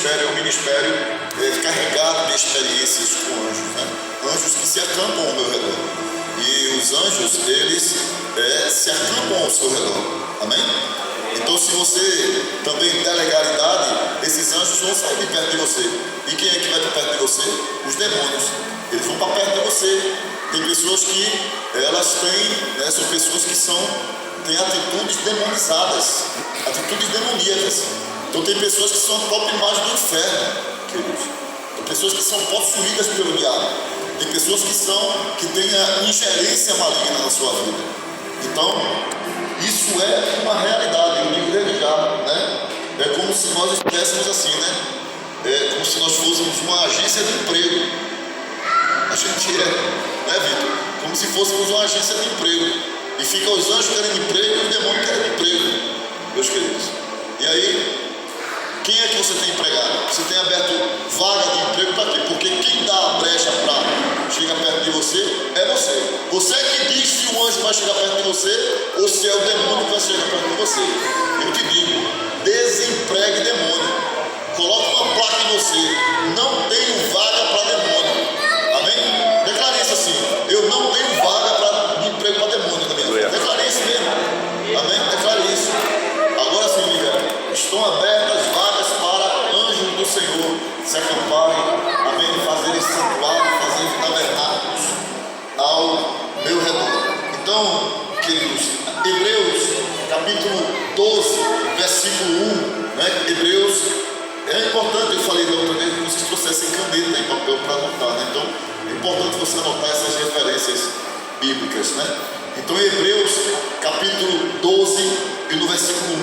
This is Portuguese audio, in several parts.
ministério é um ministério carregado de experiências com anjos, né? Anjos que se acampam ao meu redor. E os anjos, eles se acampam ao seu redor. Amém? Então, se você também der legalidade, esses anjos vão sair de perto de você. E quem é que vai de perto de você? Os demônios. Eles vão para perto de você. Tem pessoas que elas têm, são pessoas que têm atitudes demonizadas, atitudes demoníacas. Então tem pessoas que são a própria imagem do inferno, queridos. Tem pessoas que são possuídas pelo diabo. Tem pessoas que têm a ingerência maligna na sua vida. Então, isso é uma realidade, eu digo desde já, né? É como se nós estivéssemos assim, né? É como se nós fôssemos uma agência de emprego. A gente né, Vitor? Como se fôssemos uma agência de emprego. E fica os anjos querendo emprego e os demônios querendo emprego, meus queridos. E aí, quem é que você tem empregado? Você tem aberto vaga de emprego para quê? Porque quem dá a brecha para chegar perto de você é você. Você é que diz se o anjo vai chegar perto de você ou se é o demônio que vai chegar perto de você. Eu te digo, desempregue demônio. Coloque uma placa em você. Não tenho vaga para demônio. Amém? Declare isso assim. Eu não tenho vaga de emprego para demônio na minha vida. Declare isso mesmo. Amém? Declare isso. Agora sim, Miguel. Estão abertas vagas para anjos do Senhor se acamparem, amém, fazerem santuário, fazerem tabernáculos ao meu redor. Então, queridos, Hebreus capítulo 12, versículo 1, né? Hebreus, é importante, eu falei da outra vez que vocês trouxessem caneta e papel para anotar, né? Então, é importante você anotar essas referências bíblicas, né? Então, Hebreus capítulo 12 e no versículo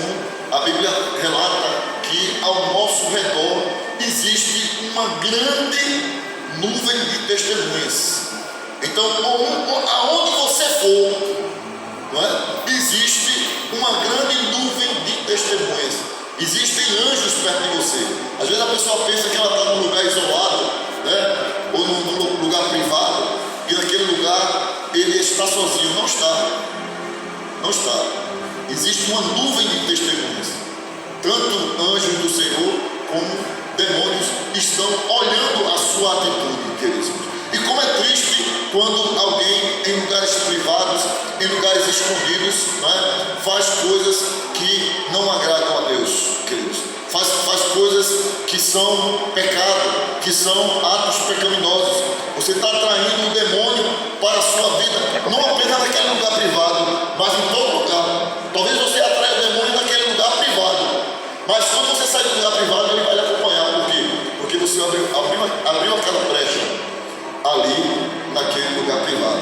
1, a Bíblia relata que ao nosso redor existe uma grande nuvem de testemunhas. Então, aonde você for, não é? Existe uma grande nuvem de testemunhas. Existem anjos perto de você. Às vezes a pessoa pensa que ela está num lugar isolado, né? Ou num lugar privado, e naquele lugar ele está sozinho. Não está. Não está. Existe uma nuvem de testemunhas. Tanto anjos do Senhor como demônios estão olhando a sua atitude, queridos. E como é triste quando alguém em lugares privados, em lugares escondidos, né, faz coisas que não agradam a Deus, queridos. Faz coisas que são pecado, que são atos pecaminosos. Você está atraindo o demônio para a sua vida, não apenas naquele lugar privado, mas em todo lugar. Talvez você atraia o demônio naquele lugar privado, mas quando você sai do lugar privado, ele vai lhe acompanhar. Por quê? Porque você abriu aquela brecha ali, naquele lugar privado.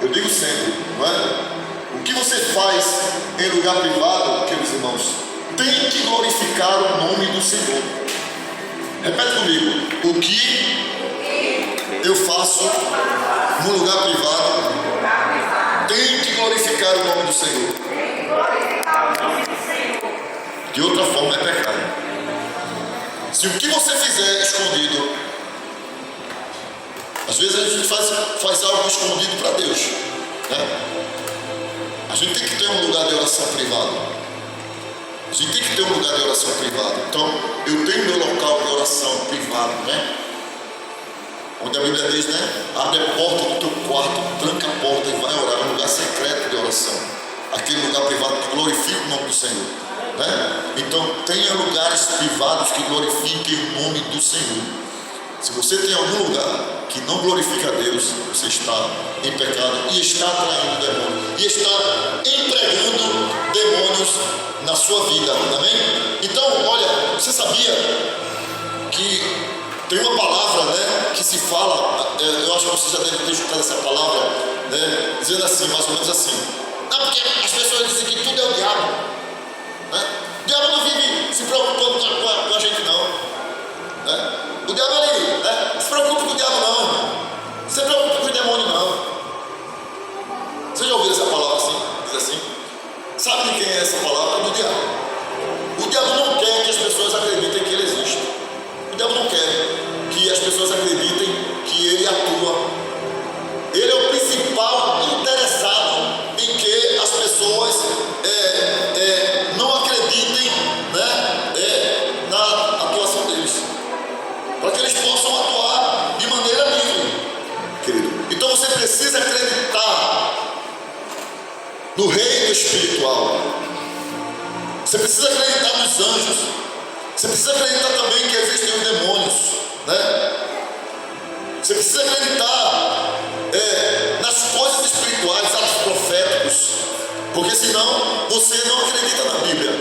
Eu digo sempre, não é? O que você faz em lugar privado, queridos irmãos, tem que glorificar o nome do Senhor. Repete comigo. O que eu faço no lugar privado tem que glorificar o nome do Senhor. De outra forma é pecado. Se o que você fizer escondido, às vezes a gente faz algo escondido para Deus, né? A gente tem que ter um lugar de oração privado. A gente tem que ter um lugar de oração privado. Então, eu tenho meu local de oração privado, né? Onde a Bíblia diz, né? Abre a porta do teu quarto, tranca a porta e vai orar. É um lugar secreto de oração. Aquele lugar privado que glorifica o nome do Senhor, né? Então, tenha lugares privados que glorifiquem o nome do Senhor. Se você tem algum lugar que não glorifica a Deus, você está em pecado e está atraindo demônios, e está empregando demônios na sua vida, amém? Então, olha, você sabia que tem uma palavra, né, que se fala, eu acho que você já deve ter escutado essa palavra, né, dizendo assim, mais ou menos assim: não, porque as pessoas dizem que tudo é o diabo, né? O diabo não vive se preocupando com a gente, não, né? O diabo ali, né? Não se preocupe com o diabo, não. Não se preocupe com o demônio, não. Você já ouviu essa palavra assim? Diz assim? Sabe de quem é essa palavra? É do diabo. O diabo não quer que as pessoas acreditem que ele existe. O diabo não quer que as pessoas acreditem que ele atua. Ele é o principal interessado em que as pessoas não acreditem, né, na atuação deles. espiritual. Você precisa acreditar nos anjos. Você precisa acreditar também que existem os demônios, né? Você precisa acreditar nas coisas espirituais, atos proféticos, porque senão você não acredita na Bíblia.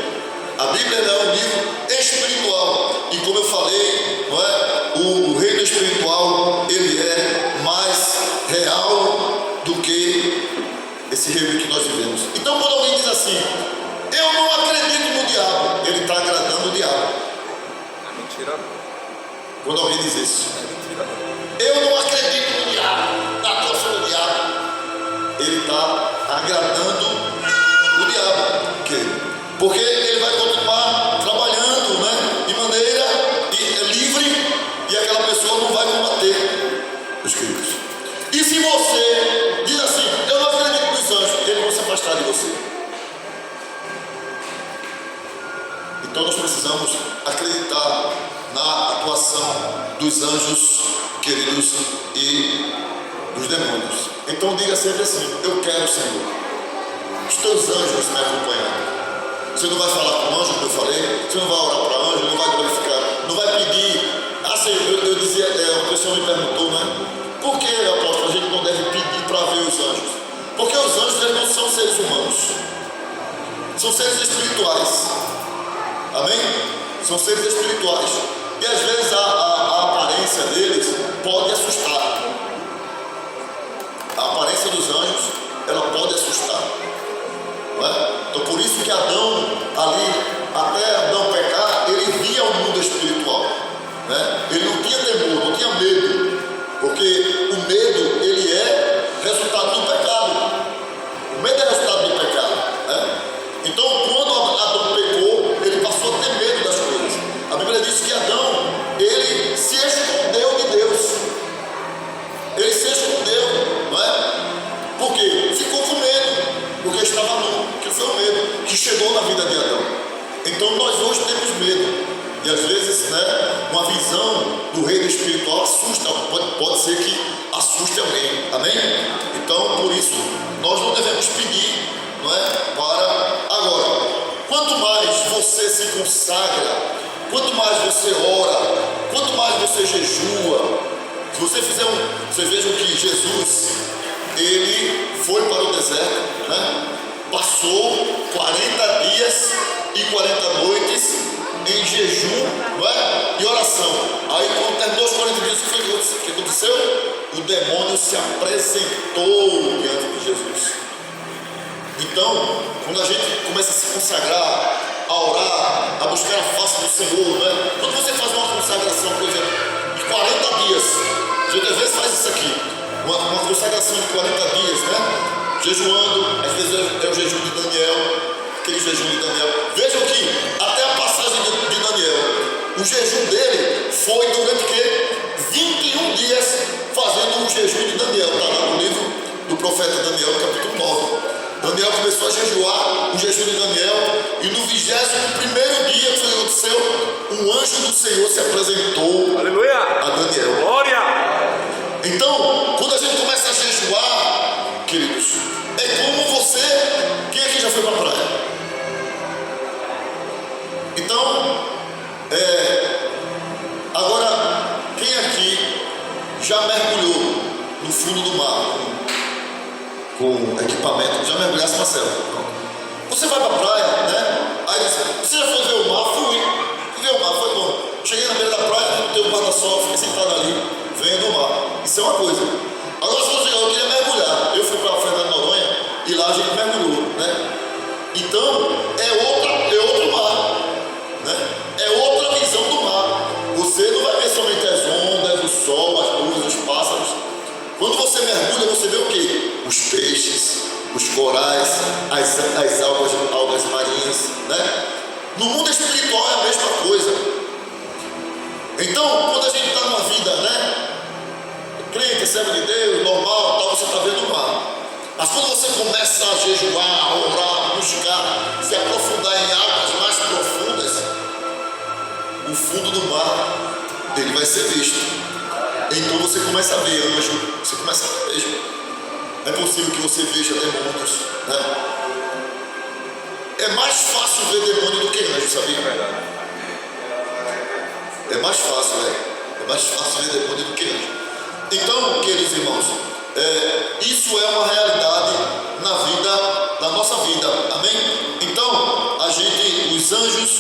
A Bíblia é um livro espiritual, e como eu falei, não é? O reino espiritual, ele é mais real do que esse reino que nós vivemos. Então, quando alguém diz assim, eu não acredito no diabo, ele está agradando o diabo. É mentira. Quando alguém diz isso, É mentira. eu não acredito no diabo, na força do diabo, ele está agradando o diabo, porque ele vai continuar trabalhando, né, de maneira livre, e aquela pessoa não vai combater os queridos. E se você diz assim, eu não acredito nos anjos, eles vão se afastar de você. Então nós precisamos acreditar na atuação dos anjos, queridos, e dos demônios. Então diga sempre assim, eu quero, Senhor, os teus anjos me acompanhando. Você não vai falar com o anjo, como eu falei, você não vai orar para anjo, não vai glorificar, não vai pedir. Senhor, eu dizia, uma pessoa me perguntou, né? Por que, apóstolo, a gente não deve pedir para ver os anjos? Porque os anjos, eles não são seres humanos, são seres espirituais. Amém? São seres espirituais. E às vezes a aparência deles pode assustar. A aparência dos anjos, ela pode assustar. Não é? Então por isso que Adão, ali, até Adão pecar, ele via o mundo espiritual. Né? Ele não tinha temor, não tinha medo. Porque o medo, ele é resultado do pecado. O medo é resultado do pecado. Né? Então quando Adão pecou, ele passou a ter medo das coisas. A Bíblia diz que Adão, ele se escondeu de Deus. Ele se escondeu, não é? Por quê? Ficou com medo, porque estava nu, que foi o medo que chegou na vida de Adão. Então nós hoje temos medo. E às vezes, né, uma visão do reino espiritual assusta, pode ser que assuste alguém. Amém? Então, por isso, nós não devemos pedir, não é? Para agora. Quanto mais você se consagra, quanto mais você ora, quanto mais você jejua, se você fizer você veja que Jesus, ele foi para o deserto, né? Passou 40 dias e 40 noites em jejum, não é? E oração. Aí quando terminou os 40 dias, o que aconteceu? O demônio se apresentou diante de Jesus. Então, quando a gente começa a se consagrar, a orar, a buscar a face do Senhor, né? Quando você faz uma consagração, por exemplo, de 40 dias, a gente às vezes faz isso aqui, uma consagração de 40 dias, né? Jejuando, às vezes é o jejum de Daniel, aquele jejum de Daniel. Vejam que até a passagem de Daniel, o jejum dele foi durante o quê? 21 dias fazendo o jejum de Daniel, está lá no livro do profeta Daniel, capítulo 9. Daniel começou a jejuar, o jejum de Daniel, e no 21º dia, o que aconteceu? Um anjo do Senhor se apresentou, aleluia, a Daniel. Glória! Então, quando a gente começa a jejuar, queridos, é como você, quem aqui já foi para a praia? Então, agora, quem aqui já mergulhou no fundo do mar com equipamento? Já mergulhasse, Marcelo? Você vai para a praia, né? Aí você já foi ver o mar? Fui ver o mar, foi bom. Cheguei na beira da praia, tem um guarda-sol, fiquei sentado ali, vendo o mar. Isso é uma coisa. Agora, se você eu queria mergulhar, eu fui para a Fernando de Noronha e lá a gente mergulhou, né? Então, é outro mar, né? É outra visão do mar. Você não vai ver somente as ondas, o sol, as nuvens, os pássaros. Quando você mergulha, você vê o quê? Os peixes, os corais, as algas marinhas, né? No mundo espiritual é a mesma coisa. Então, quando a gente está numa vida, né? Crente, servo de Deus, normal, tal, você está vendo o mar. Mas quando você começa a jejuar, a orar, a buscar, se aprofundar em águas mais profundas, o fundo do mar, ele vai ser visto. Então você começa a ver anjo, você começa a ver. É possível que você veja demônios, né? é mais fácil ver demônio do que anjo, sabia? É verdade. É mais fácil, é mais fácil ver demônio do que anjo. Então, queridos irmãos, isso é uma realidade na vida, na nossa vida, amém? Então, os anjos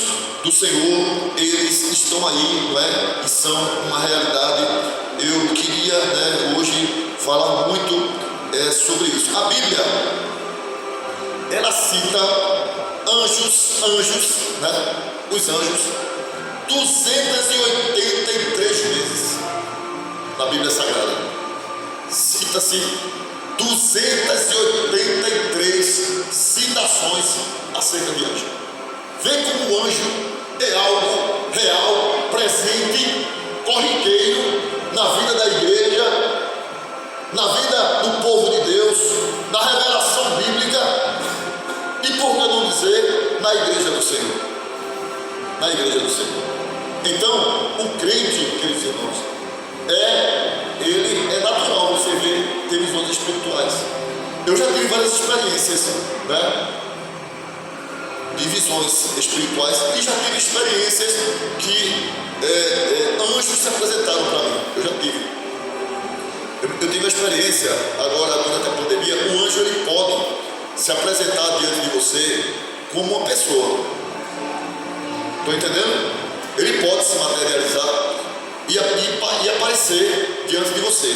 do Senhor, eles estão aí, não é? E são uma realidade. Eu queria, hoje falar muito sobre isso. A Bíblia, ela cita anjos, né? Os anjos, 283 vezes na Bíblia Sagrada. Cita-se 283 citações acerca de anjo. Vê como o anjo é algo real, presente, corriqueiro na vida da igreja, na vida do povo de Deus, na revelação bíblica e, por que não dizer, na igreja do Senhor. Na igreja do Senhor. Então, o crente, queridos irmãos, ele é natural você ver ter visões espirituais. Eu já tive várias experiências, né, de visões espirituais, e já tive experiências que anjos se apresentaram para mim. Eu já tive. Eu tive a experiência agora durante a pandemia. O anjo, ele pode se apresentar diante de você como uma pessoa. Estou entendendo? Ele pode se materializar e aparecer diante de você.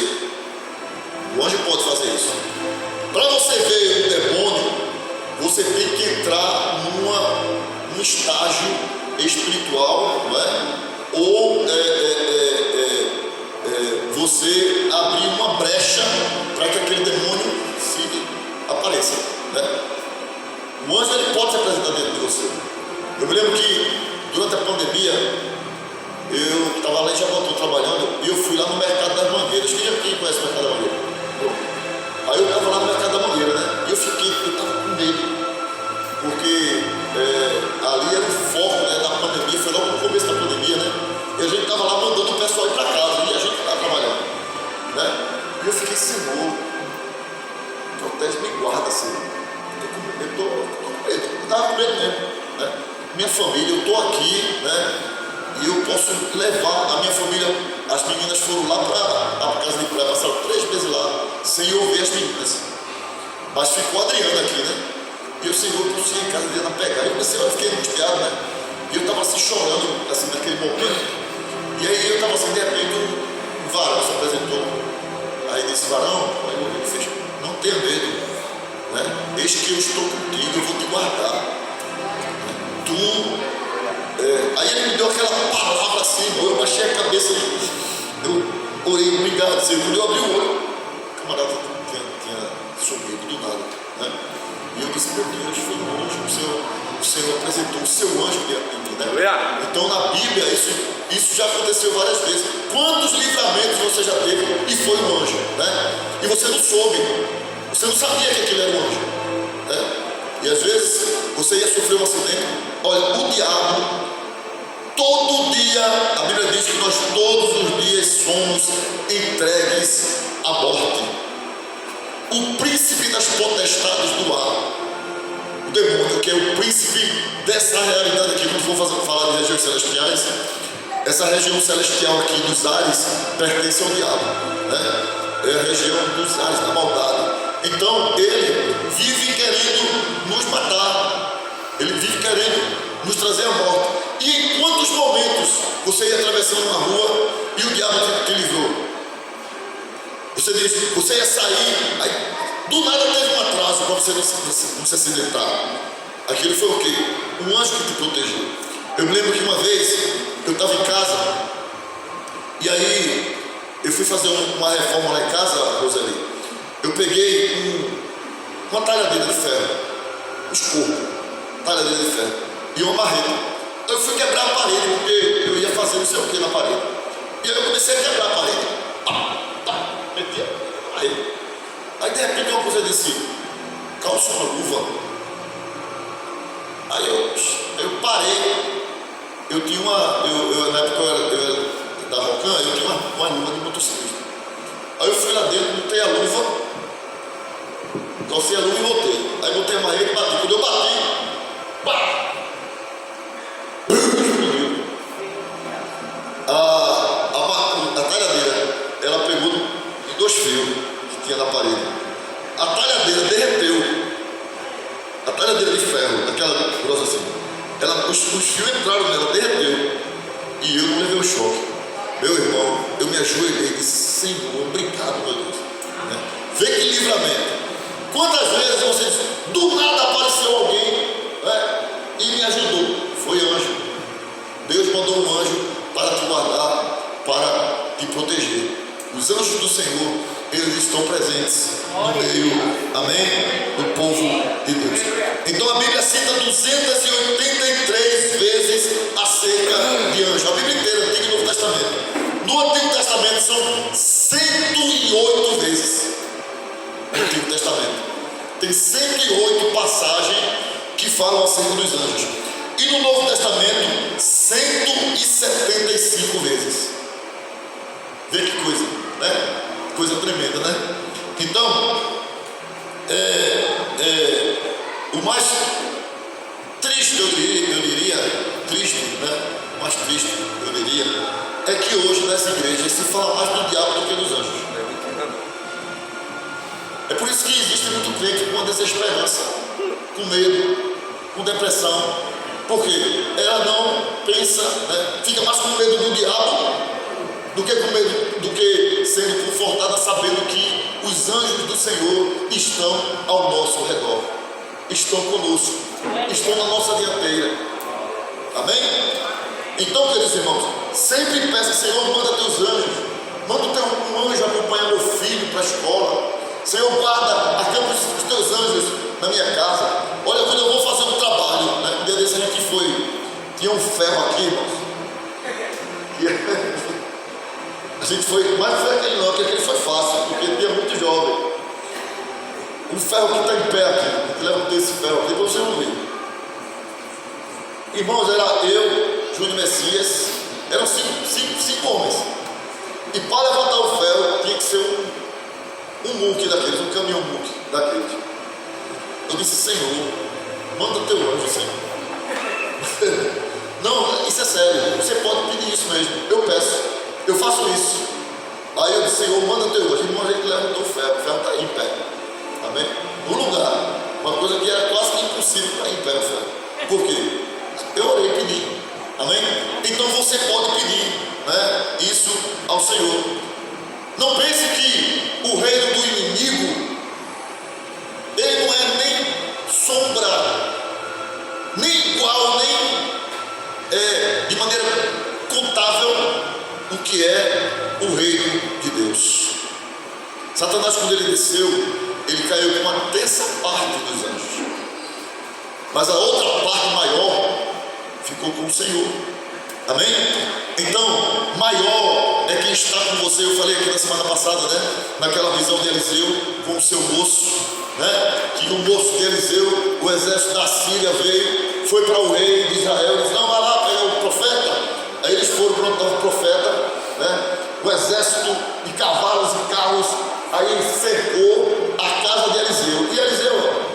O anjo pode fazer isso. Para você ver um demônio, você tem que entrar num estágio espiritual, não é? Ou você abrir uma brecha para que aquele demônio apareça, né? O anjo, ele pode se apresentar diante de você. Eu me lembro que durante a pandemia eu estava lá em Jabotão trabalhando e eu fui lá no Mercado das Mangueiras. Quem conhece o Mercado da Mangueira? Aí eu estava lá no Mercado da Mangueira, né? E eu estava com medo, porque ali era o foco, né, da pandemia, foi logo no começo da pandemia, né? E a gente estava lá mandando o pessoal ir para casa e a gente estava trabalhando, né? E eu fiquei, Senhor, protege, me guarda, Senhor. Eu estou com medo, eu estava com medo mesmo, né? Minha família, eu estou aqui, né? E eu posso levar a minha família. As meninas foram lá para a casa de praia, passaram 3 meses lá, sem ouvir as meninas. Mas ficou a Adriana aqui, né? E o Senhor trouxe em casa, a Adriana pegar. Eu pensei, eu fiquei angustiado, né? E eu estava assim chorando, assim, naquele momento. E aí eu estava assim, de repente, um varão se apresentou. Aí disse, varão, aí ele fez, não tenha medo, né? Eis que eu estou contigo, eu vou te guardar. Aí ele me deu aquela palavra assim, eu baixei a cabeça, eu orei, obrigado, Senhor. Eu abri o olho, o camarada tinha sumido do nada, né? E eu disse, meu Deus, foi um anjo, o Senhor apresentou o seu anjo diante de mim, né? Então na Bíblia isso já aconteceu várias vezes. Quantos livramentos você já teve e foi um anjo, né? E você não soube, você não sabia que aquilo era um anjo, né? E às vezes você ia sofrer um acidente. Olha, o diabo, todo dia, a Bíblia diz que nós todos os dias somos entregues à morte. O príncipe das potestades do ar, o demônio, que é o príncipe dessa realidade aqui. Quando for falar de regiões celestiais, essa região celestial aqui dos ares pertence ao diabo, né? É a região dos ares da maldade. Então ele vive querendo nos matar, ele vive querendo nos trazer a morte. E em quantos momentos você ia atravessando uma rua e o diabo te livrou? Você ia sair, aí do nada teve um atraso para você não se acidentar. Aquilo foi o quê? Um anjo que te protegeu. Eu me lembro que uma vez eu estava em casa e aí eu fui fazer uma reforma lá em casa, Roseli. Eu peguei uma talhadeira de ferro, talhadeira de ferro e uma marreta. Eu fui quebrar a parede porque eu ia fazer não sei o que na parede. E aí eu comecei a quebrar a parede. Meti a parede. Aí de repente uma coisa disse, calça uma luva. Aí eu parei. Eu tinha na época eu era da Rocan, eu tinha uma luva de motociclista. Aí eu fui lá dentro, botei a luva, calcei a luva e voltei. Aí botei a marreta e bati. Quando eu bati, Pá! Explodiu. A talhadeira, ela pegou de 2 fios que tinha na parede. A talhadeira derreteu. A talhadeira de ferro, aquela grossa assim. Os fios entraram nela, derreteu. E eu não levei o choque. Meu irmão, eu me ajoelhei e disse: Senhor, obrigado, meu Deus. Vê que livramento. Quantas vezes você disse, do nada apareceu alguém, e me ajudou? Foi anjo. Deus mandou um anjo para te guardar, para te proteger. Os anjos do Senhor, eles estão presentes no meio, amém, do povo de Deus. Então a Bíblia cita 283 vezes acerca de anjo. A Bíblia inteira, Antigo e Novo Testamento. No Antigo Testamento são 108 vezes. No Antigo Testamento tem 108 passagens que falam acerca dos anjos. E no Novo Testamento, 175 vezes. Vê que coisa, né? Coisa tremenda, né? Então, o mais triste, eu diria, triste, né? O mais triste, eu diria, é que hoje nessa igreja se fala mais do diabo do que dos anjos. É por isso que existe muito crente com desesperança, com medo, com depressão. Porque ela não pensa, né? Fica mais com medo do diabo do que com medo, do que sendo confortada sabendo que os anjos do Senhor estão ao nosso redor, estão conosco, estão na nossa dianteira. Amém? Então, queridos irmãos, sempre peça: Senhor, manda teus anjos, manda um anjo acompanhar meu filho para a escola. Senhor, guarda, acampa os teus anjos na minha casa. Olha, quando eu vou fazer um trabalho, né? Um dia desse a gente foi, tinha um ferro aqui, irmãos. A gente foi, mas não foi aquele não, porque aquele foi fácil, porque ele é muito jovem. Um ferro que está em pé aqui, a gente levantou esse ferro aqui para você não ver. Irmãos, era eu, Júnior Messias, eram cinco homens. E para levantar o ferro tinha que ser um muque daqueles, um caminhão muque daqueles. Eu disse: Senhor, manda teu anjo, Senhor. Não, isso é sério, você pode pedir isso mesmo. Eu peço, eu faço isso. Aí eu disse: Senhor, manda teu anjo. Irmão, a gente levantou o ferro está aí em pé. Amém? No lugar, uma coisa que era quase que impossível para ir em pé o ferro. Por quê? Eu orei e pedi. Amém? Então você pode pedir, né, isso ao Senhor. Não pense que o reino do inimigo, ele não é nem sombra, nem igual, nem de maneira contável o que é o reino de Deus. Satanás, quando ele desceu, ele caiu com uma terça parte dos anjos, mas a outra parte maior ficou com o Senhor. Amém? Então, maior é quem está com você. Eu falei aqui na semana passada, né? Naquela visão de Eliseu com o seu moço, né? Que o moço de Eliseu, o exército da Síria veio, foi para o rei de Israel, disse: não, vai lá, pega o profeta. Aí eles foram para o profeta, né? O exército de cavalos e carros. Aí ele cercou a casa de Eliseu. E Eliseu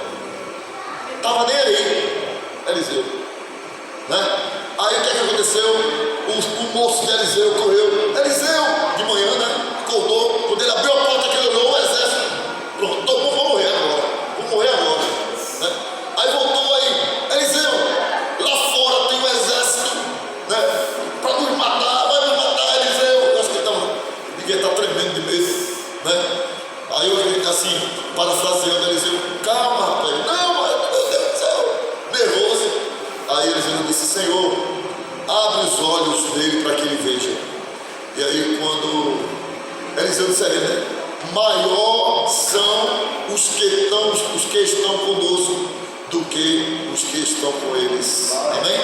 estava nem aí. Eliseu, né? Aí o que aconteceu? O moço de Eliseu correu. Eliseu, de manhã, né? Acordou. Quando ele abriu a porta, que ele olhou o exército. Pronto, vou morrer agora. Né? Aí voltou aí. Eliseu, lá fora tem um exército, né? Para nos matar, vai nos matar, Eliseu. Eu acho que ninguém está tremendo de medo, né? Aí eu assim, parafraseando Eliseu: calma, rapaz. Não, meu Deus do céu, nervoso. Aí Eliseu disse: Senhor, abre os olhos dele para que ele veja. E aí quando Eliseu disse a ele, né? Maior são os que estão conosco do que os que estão com eles. Amém?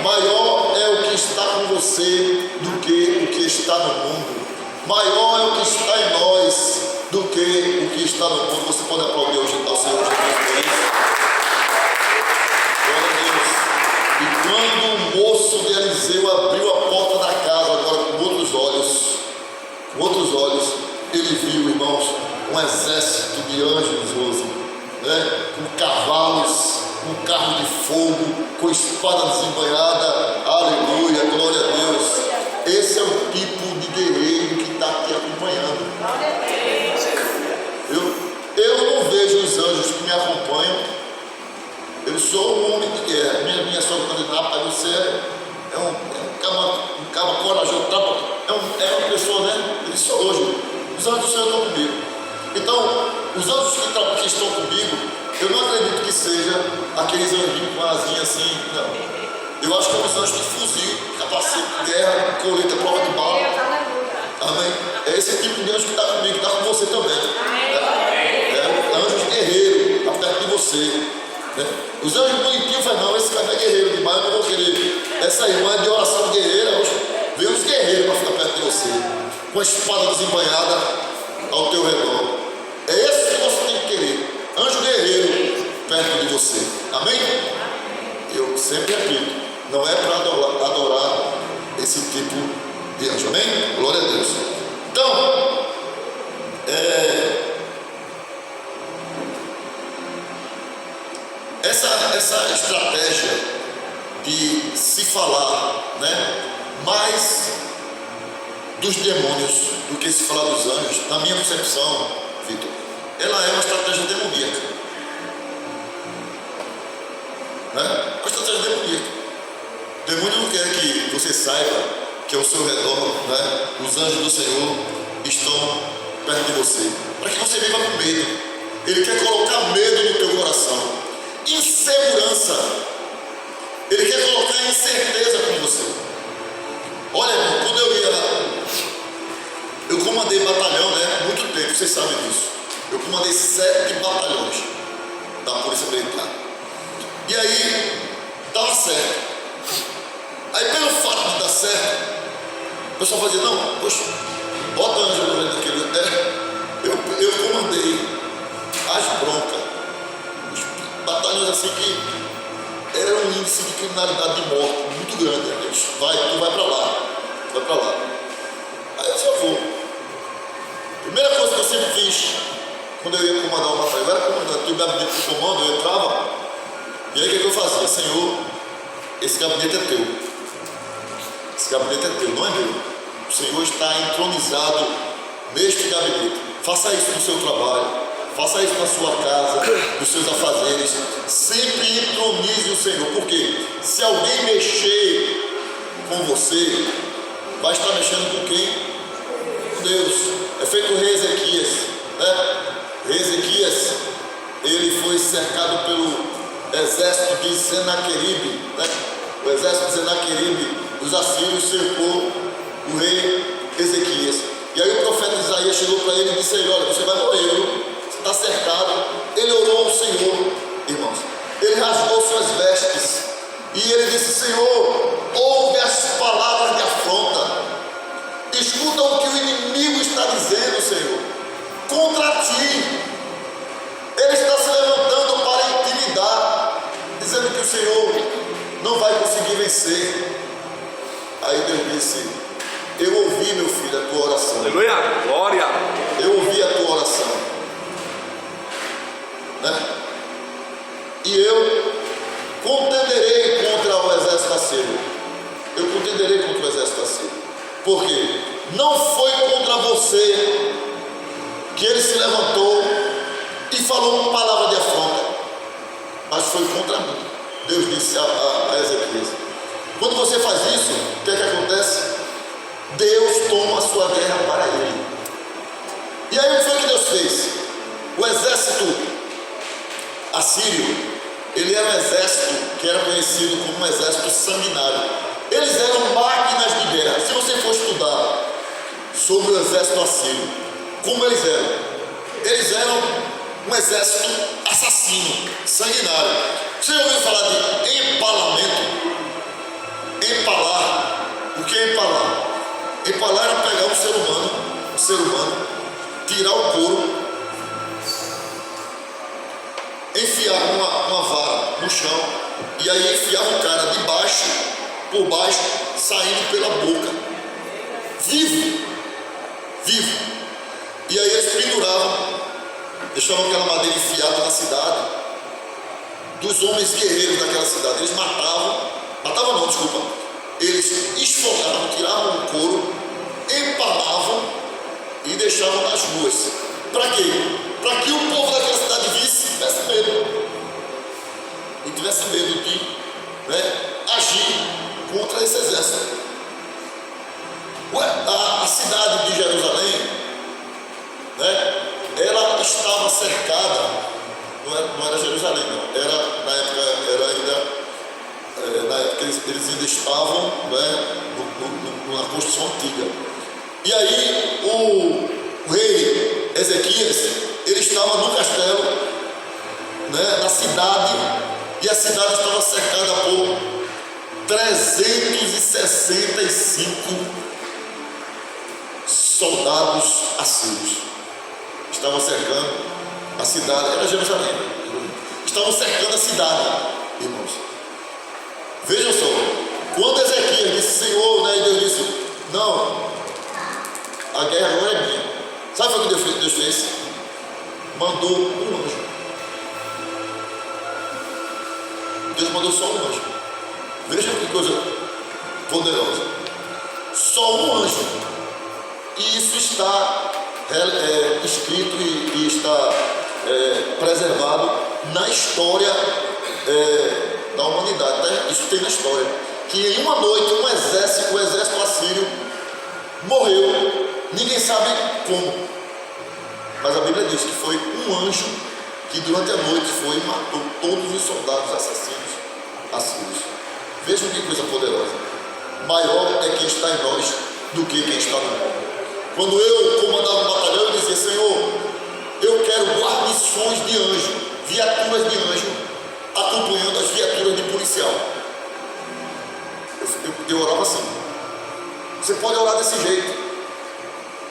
Maior é o que está com você do que o que está no mundo. Maior é o que está em nós do que o que está no mundo. Você pode aplaudir hoje ao Senhor Jesus por isso? Glória a Deus. E quando o moço de Eliseu abriu a porta da casa, agora com outros olhos, ele viu, irmãos, um exército de anjos, né? Com cavalos, um carro de fogo, com espada desembanhada. Aleluia, glória a Deus. Esse é o tipo de guerreiro que está aqui acompanhando. Eu não vejo os anjos que me acompanham. Eu sou um homem de guerra. Minha sogra está dizendo, rapaz, você é um cara corajoso. É uma pessoa, né? Eu disse hoje, os anjos do Senhor estão comigo. Então, os anjos que estão comigo, eu não acredito que seja aqueles anjinhos com a asinha assim, não. Eu acho que é os anjos de fuzil, capacete de guerra, coleta, prova de bala. Amém? É esse tipo de anjo que está comigo, que está com você também. É anjos guerreiros, está perto de você. Né? Os anjos bonitinhos falam, não, esse cara é guerreiro demais, eu não vou querer. Essa irmã é de oração guerreira, hoje vem os guerreiros para ficar perto de você, com a espada desembanhada ao teu redor. É esse que você tem que querer, anjo guerreiro perto de você. Amém? Eu sempre repito, não é para adorar esse tipo de anjo. Amém? Glória a Deus. Então, essa estratégia de se falar, né, mais dos demônios do que se falar dos anjos, na minha concepção, Vitor, ela é uma estratégia demoníaca. Né? Uma estratégia demoníaca. O demônio não quer que você saiba que ao seu redor, né, os anjos do Senhor estão perto de você, para que você viva com medo. Ele quer colocar medo no teu coração, insegurança. Ele quer colocar incerteza com você. Olha, irmão, quando eu comandei batalhão, né, muito tempo, vocês sabem disso. Eu comandei 7 batalhões da Polícia Militar. E aí, dava certo. Aí, pelo fato de dar certo, o pessoal fazia, não, poxa, bota anjo no meio daquele. Eu comandei as broncas, os batalhões assim que era um índice de criminalidade de morte muito grande. Tu vai para lá, vai para lá. Aí eu só vou. Primeira coisa que eu sempre fiz, quando eu ia comandar uma batalha, eu era comandante, tinha o gabinete de comando, eu entrava, e aí o que eu fazia? Senhor, esse gabinete é teu. Esse gabinete é teu, não é meu. O Senhor está entronizado neste gabinete. Faça isso no seu trabalho. Faça isso na sua casa, nos seus afazeres. Sempre entronize o Senhor. Porque se alguém mexer com você, vai estar mexendo com quem? Com Deus. É feito o rei Ezequias, né? Rei Ezequias, ele foi cercado pelo exército de Senaqueribe, né? O exército de Senaqueribe dos assírios cercou o rei Ezequias. E aí o profeta Isaías chegou para ele e disse: olha, você vai morrer, viu? Está cercado. Ele orou ao Senhor, irmãos. Ele rasgou suas vestes e ele disse: Senhor, ouve as palavras de afronta, escuta o que o inimigo está dizendo, Senhor, contra ti. Ele está se levantando para intimidar, dizendo que o Senhor não vai conseguir vencer. Aí Deus disse: eu ouvi, meu filho, a tua oração. Aleluia, glória. Eu ouvi a tua oração. Né? E eu contenderei contra o exército assírio. Eu contenderei contra o exército assírio. Por quê? Não foi contra você que ele se levantou e falou uma palavra de afronta, mas foi contra mim. Deus disse a Ezequias: quando você faz isso, o que é que acontece? Deus toma a sua guerra para ele. E aí o que foi que Deus fez? O exército assírio, ele era um exército que era conhecido como um exército sanguinário. Eles eram máquinas de guerra. Se você for estudar sobre o exército assírio, como eles eram um exército assassino, sanguinário. Você já ouviu falar de empalamento? Empalar. O que é empalar? Empalar era pegar um ser humano, tirar o couro, enfiar uma vara no chão, e aí enfiava o cara de baixo, por baixo, saindo pela boca, vivo, e aí eles penduravam, deixavam aquela madeira enfiada na cidade, dos homens guerreiros daquela cidade. Eles eles esfogavam, tiravam o couro, empalavam e deixavam nas ruas. Para quê? Para que o povo daquela cidade visse e tivesse medo. E tivesse medo de agir contra esse exército. A cidade de Jerusalém, ela estava cercada. Não era Jerusalém, não. Na época eles ainda estavam numa construção antiga. E aí o rei Ezequias, ele estava no castelo, na cidade, e a cidade estava cercada por 365 soldados assírios. Estavam cercando a cidade, era Jerusalém. Estavam cercando a cidade, irmãos. Vejam só, quando Ezequias disse, Senhor, e Deus disse, não, a guerra agora é minha. Sabe o que Deus fez? Mandou um anjo. Deus mandou só um anjo. Veja que coisa poderosa. Só um anjo. E isso está escrito e está preservado na história da humanidade, Isso tem na história. Que em uma noite o exército assírio morreu. Ninguém sabe como. Mas a Bíblia diz que foi um anjo que durante a noite foi e matou todos os soldados assassinos assírios. Vejam que coisa poderosa. Maior é quem está em nós do que quem está no mundo. Quando eu comandava um batalhão, eu dizia, Senhor, eu quero guarnições de anjo, viaturas de anjo, acompanhando as viaturas de policial. Eu orava assim. Você pode orar desse jeito.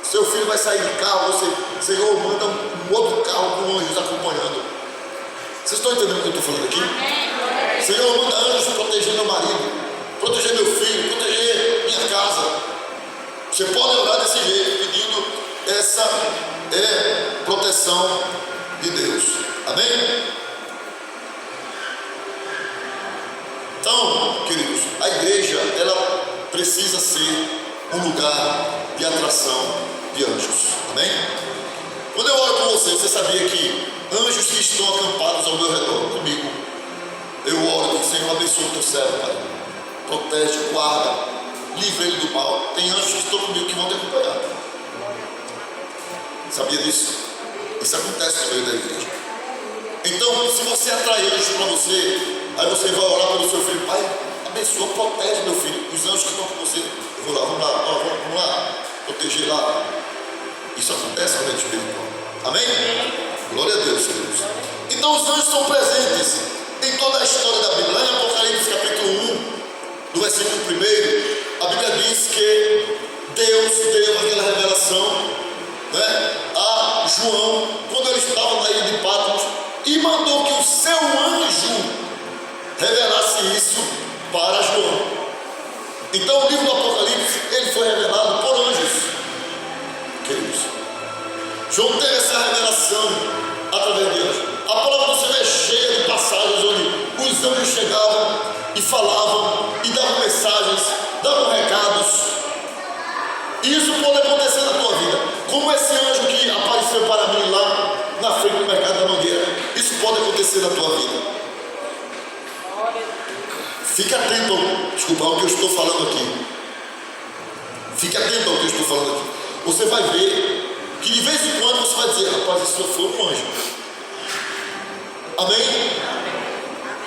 Seu filho vai sair de carro, Senhor, manda um outro carro com anjos acompanhando. Vocês estão entendendo o que eu estou falando aqui? Senhor, manda anjos proteger meu marido, proteger meu filho, proteger minha casa. Você pode orar desse jeito, pedindo essa proteção de Deus. Amém? Então, queridos, a igreja, ela precisa ser um lugar de atração de anjos. Amém? Quando eu oro por você sabia que anjos que estão acampados ao meu redor, comigo, eu oro e digo, Senhor, abençoa o teu servo, Pai. Protege, guarda, livra ele do mal. Tem anjos que estão comigo que vão te acompanhar. Sabia disso? Isso acontece no meio da igreja. Então, se você atrai anjos para você, aí você vai orar pelo seu filho, Pai, abençoa, protege meu filho. Os anjos que estão com você, eu vou lá, vamos lá, proteger lá. Isso acontece no meio espiritual. Amém? Glória a Deus, queridos. Então os anjos são presentes em toda a história da Bíblia. Lá em Apocalipse capítulo 1, do versículo 1, a Bíblia diz que Deus deu aquela revelação a João, quando ele estava na ilha de Patmos, e mandou que o seu anjo revelasse isso para João. Então o livro do Apocalipse, ele foi revelado por anjos, queridos. João teve essa revelação através de anjos. A palavra do Senhor é cheia de passagens onde os anjos chegavam e falavam e davam mensagens, davam recados. E isso pode acontecer na tua vida, como esse anjo que apareceu para mim lá na frente do mercado da Mangueira. Isso pode acontecer na tua vida. Fique atento ao que eu estou falando aqui. Fique atento ao que eu estou falando aqui. Você vai ver que de vez em quando você vai dizer, rapaz, isso foi um anjo. Amém?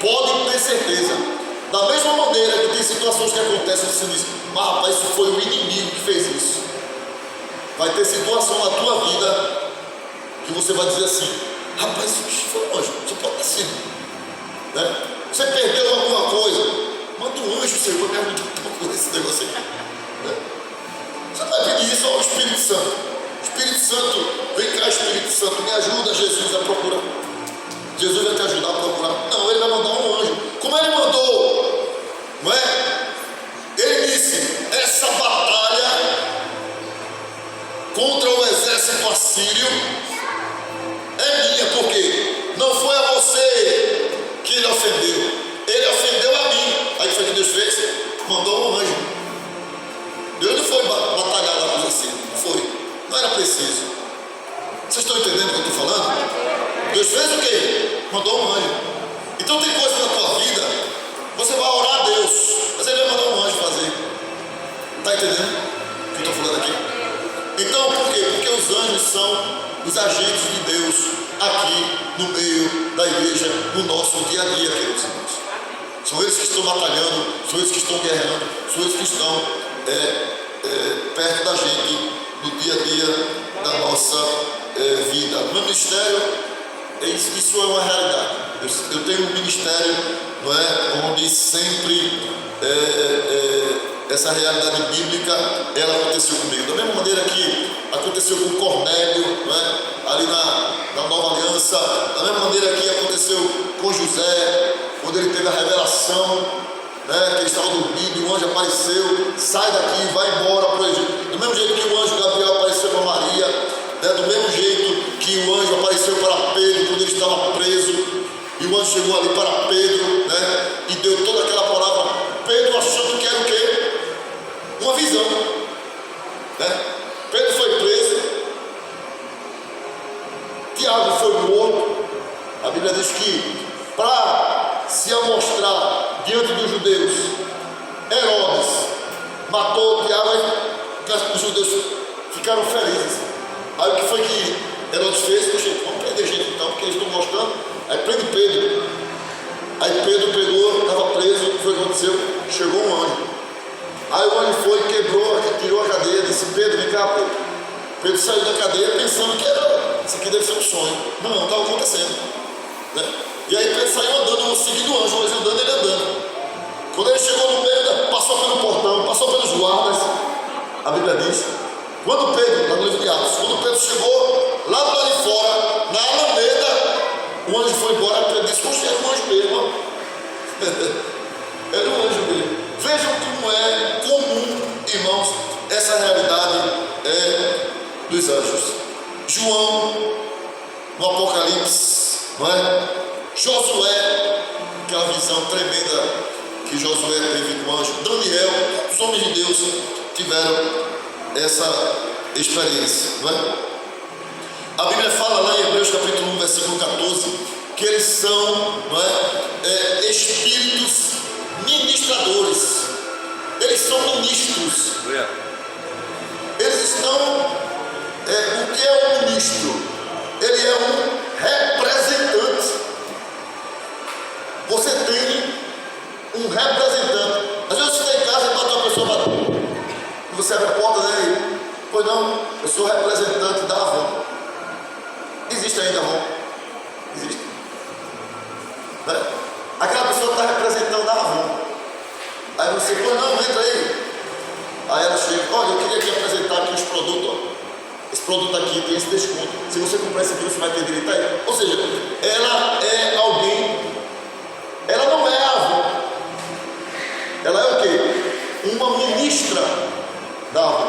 Pode ter certeza. Da mesma maneira que tem situações que acontecem, você diz, mas rapaz, isso foi o inimigo que fez isso. Vai ter situação na tua vida que você vai dizer assim, rapaz, isso foi um anjo, isso pode ter sido. Você perdeu alguma coisa, manda um anjo, Senhor, me ajuda por esse negócio aqui. Você vai pedir isso ao Espírito Santo. Espírito Santo, vem cá, Espírito Santo, me ajuda, Jesus, a procurar. Jesus vai te ajudar a procurar. Não, ele vai mandar um anjo. Como ele mandou, não é? Ele disse, essa batalha contra o exército assírio é minha, porque não foi a você que ele ofereceu. mandou um anjo. Deus não foi batalhar da coisa assim, não foi. Não era preciso. Vocês estão entendendo o que eu estou falando? Deus fez o quê? Mandou um anjo. Então tem coisa na tua vida, você vai orar a Deus, mas Ele vai mandar um anjo fazer. Está entendendo o que eu estou falando aqui? Então por quê? Porque os anjos são os agentes de Deus aqui no meio da igreja, no nosso dia a dia, queridos irmãos. São eles que estão batalhando, são eles que estão guerreando, são eles que estão perto da gente no dia a dia da nossa vida. No meu ministério, isso é uma realidade. Eu tenho um ministério, não é, onde sempre essa realidade bíblica ela aconteceu comigo. Da mesma maneira que aconteceu com Cornélio, não é, ali na Nova Aliança, da mesma maneira que aconteceu com José, quando ele teve a revelação, né, que ele estava dormindo e o anjo apareceu, sai daqui, vai embora para o Egito. Do mesmo jeito que o anjo Gabriel apareceu para Maria, né, do mesmo jeito que o anjo apareceu para Pedro quando ele estava preso, e o anjo chegou ali para Pedro, né, e deu toda aquela palavra. Pedro achando que era o quê? Uma visão, né? Pedro foi preso, Tiago foi morto. A Bíblia diz que para se amostrar diante dos judeus, Herodes matou Tiago e os judeus ficaram felizes. Aí o que foi que Herodes fez? Poxa, vamos prender gente então, porque eles estão mostrando. Aí prende Pedro. Aí Pedro pegou, estava preso. O que foi que aconteceu? Chegou um anjo. Aí o anjo foi, quebrou, tirou a cadeia, disse: Pedro, vem cá, Pedro. Pedro saiu da cadeia pensando que era, isso aqui deve ser um sonho. Não, estava acontecendo, né? E aí Pedro saiu andando, seguindo o anjo, mas andando, ele andando. Quando ele chegou no meio, passou pelo portão, passou pelos guardas. A Bíblia diz, quando Pedro, lá no livro de Atos, quando Pedro chegou lá do lado de fora, na Alameda, o anjo foi embora. Pedro disse: poxa, era um anjo mesmo. Era um anjo mesmo. Vejam como é comum, irmãos, essa realidade dos anjos. João, no Apocalipse, não é? Josué, aquela visão tremenda que Josué teve com o anjo. Daniel, os homens de Deus tiveram essa experiência, não é? A Bíblia fala lá em Hebreus capítulo 1, versículo 14, que eles são, não é, espíritos ministradores. Eles são ministros. Eles estão. O que é um ministro? Ele é um representante. Você tem um representante. Às vezes você está em casa e bate uma pessoa batendo. E você abre a porta dele. Pois não, eu sou representante da Avon. Existe ainda Avon? Existe. Né? Aquela pessoa está representando a Avon. Aí você, pois não, entra aí. Aí ela chega: olha, eu queria aqui apresentar aqui os produtos, ó. Esse produto aqui tem esse desconto. Se você comprar esse aqui, você vai ter direito a ele. Ou seja, ela é alguém. Ela não é a Avon. Ela é o quê? Uma ministra da Avon.